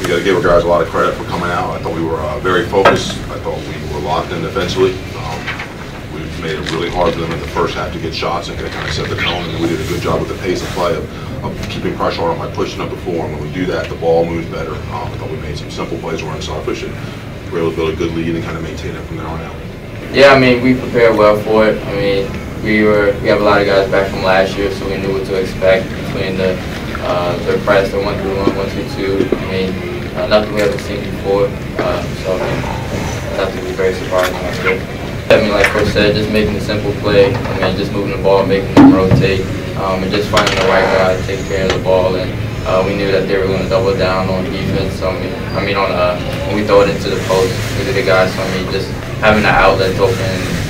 we got to give our guys a lot of credit for coming out. I thought we were very focused. I thought we were locked in defensively. We made it really hard for them in the first half to get shots and kind of set the tone, and we did a good job with the pace of play of keeping pressure on them by pushing up the floor. And when we do that, the ball moves better. I thought we made some simple plays, we weren't selfish, and we were able to build a good lead and kind of maintain it from there on out. Yeah, I mean, we prepared well for it. I mean, we have a lot of guys back from last year, so we knew what to expect between their press, the 1-through-1, 1-through-2. I mean, nothing we haven't seen before. So I mean, nothing was very surprising. I mean, like Coach said, just making a simple play. I mean, just moving the ball, making them rotate, and just finding the right guy to take care of the ball. And we knew that they were going to double down on defense. So I mean, when we throw it into the post, we did the guys. So I mean, just having the outlets open.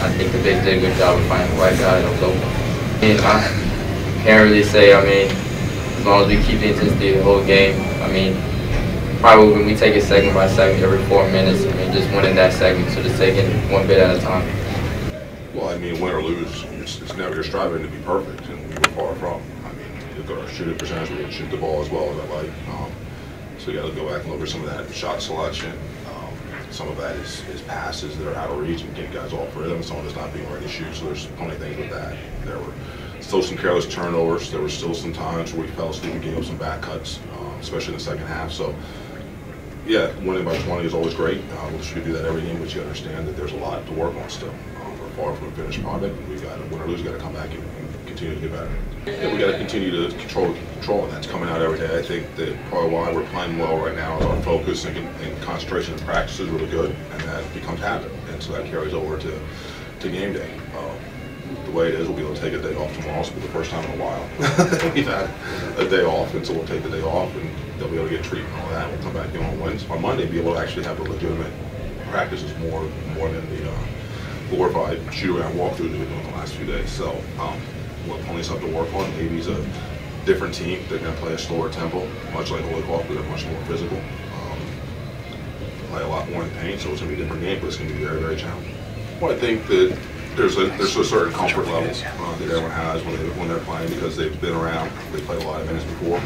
I think the bigs did a good job of finding the right guy that was open. I mean, I can't really say. I mean, as long as we keep the intensity the whole game. I mean, probably when we take it segment by segment every 4 minutes, I mean, just winning that segment, so just taking one bit at a time. Well, I mean, win or lose, it's never you're striving to be perfect, and we were far from. I mean, you look at our shooting percentage, we didn't shoot the ball as well as I like. So you got to go back and look at some of that shot selection. Some of that is passes that are out of reach and getting guys off rhythm. Some of it's not being ready to shoot. So there's plenty of things with that. There were still some careless turnovers. There were still some times where we fell asleep and gave up some back cuts, especially in the second half. So yeah, winning by 20 is always great. We'll should do that every game, but you understand that there's a lot to work on still. We're far from a finished product, and we've got to win or lose. We've got to come back and continue to get better. Yeah, we got to continue to control, and that's coming out every day. I think that probably why we're playing well right now is our focus and concentration in practice is really good, and that becomes habit, and so that carries over to game day. The way it is, we'll be able to take a day off tomorrow. So it'll be the first time in a while we've had a day off, and so we'll take the day off, and they'll be able to get treatment and all that. We'll come back in on Wednesday, on Monday, be able to actually have a legitimate practices more than the glorified shoot-around walkthroughs we've been doing the last few days. So we'll plenty of stuff to work on. Navy's a different team. They're going to play a slower tempo, much like Holy Cross, but they're much more physical. Play a lot more in paint, so it's going to be a different game, but it's going to be very, very challenging. Well, I think that there's a certain comfort level that everyone has when they're playing because they've been around. They played a lot of minutes before.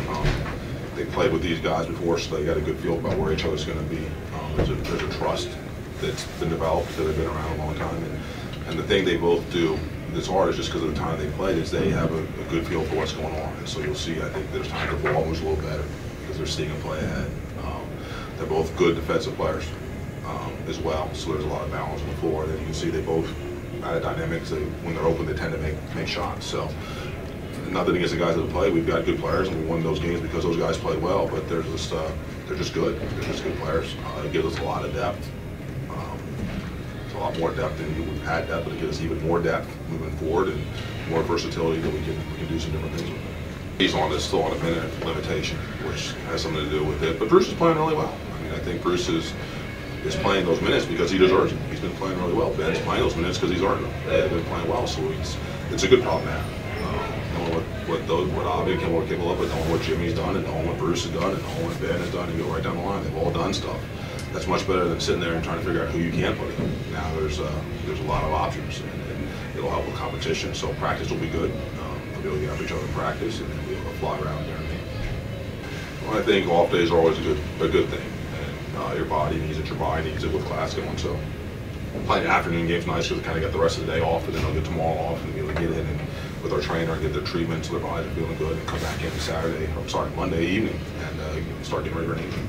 They played with these guys before, so they got a good feel about where each other's going to be. There's a trust that's been developed because they've been around a long time, and the thing they both do that's hard is just because of the time they played is they have a good feel for what's going on, and so you'll see. I think there's times the ball moves a little better because they're seeing a play ahead. They're both good defensive players as well, so there's a lot of balance on the floor. Then you can see they both out of dynamics. When they're open, they tend to make shots. So nothing against the guys that play. We've got good players, and we won those games because those guys played well. But they're just good. They're just good players. It gives us a lot of depth. It's a lot more depth than we've had depth, but it gives us even more depth moving forward and more versatility that we can do some different things with. He's still on a minute limitation, which has something to do with it. But Bruce is playing really well. I mean, I think Bruce is playing those minutes because he deserves them. He's been playing really well. Ben's playing those minutes because he's earned them. They've been playing well, so it's a good problem to have. Knowing what Avi and Kim are capable of, but knowing what Jimmy's done, and knowing what Bruce has done, and knowing what Ben has done, and go right down the line. They've all done stuff. That's much better than sitting there and trying to figure out who you can put in. Now there's a lot of options, and it'll help with competition. So practice will be good. They'll be able to get up each other in practice, and then be able to fly around there. Well, I think off days are always a good thing. Your body needs it, your mind needs it with class going. So playing an afternoon game's nice because they kind of get the rest of the day off, and then they'll get tomorrow off and be able to get in and with our trainer and get their treatment so their bodies are feeling good and come back in Monday evening and start getting ready for an evening.